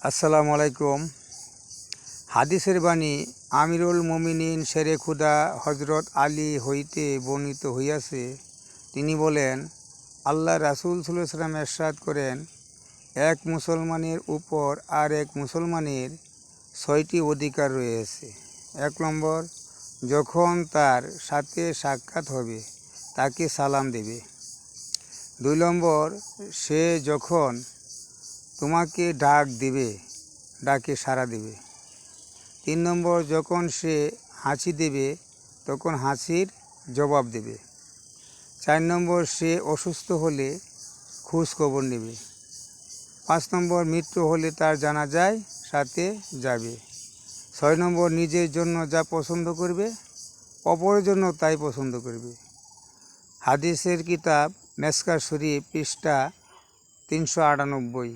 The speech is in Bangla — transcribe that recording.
আসসালামু আলাইকুম। হাদিসের বাণী আমিরুল মুমিনিন শেরে খুদা হজরত আলী হইতে বর্ণিত হইয়াছে, তিনি বলেন, আল্লাহ রাসূল সাল্লাল্লাহু আলাইহি ওয়াসাল্লাম ইরশাদ করেন, এক মুসলমানের উপর আর এক মুসলমানের 6টি অধিকার রয়েছে। 1 নম্বর, যখন তার সাথে সাক্ষাৎ হবে তাকে সালাম দেবে। 2 নম্বর, সে যখন তোমাকে ডাক দিবে ডাকে সাড়া দেবে। 3 নম্বর, যখন সে হাসি দেবে তখন হাসির জবাব দেবে। 4 নম্বর, সে অসুস্থ হলে খোঁজ খবর নেবে। 5 নম্বর, মৃত্যু হলে তার জানাজায় সাথে যাবে। 6 নম্বর, নিজের জন্য যা পছন্দ করবে অপরের জন্য তাই পছন্দ করবে। হাদিসের কিতাব মেশকাত শরীফ, পৃষ্ঠা 398।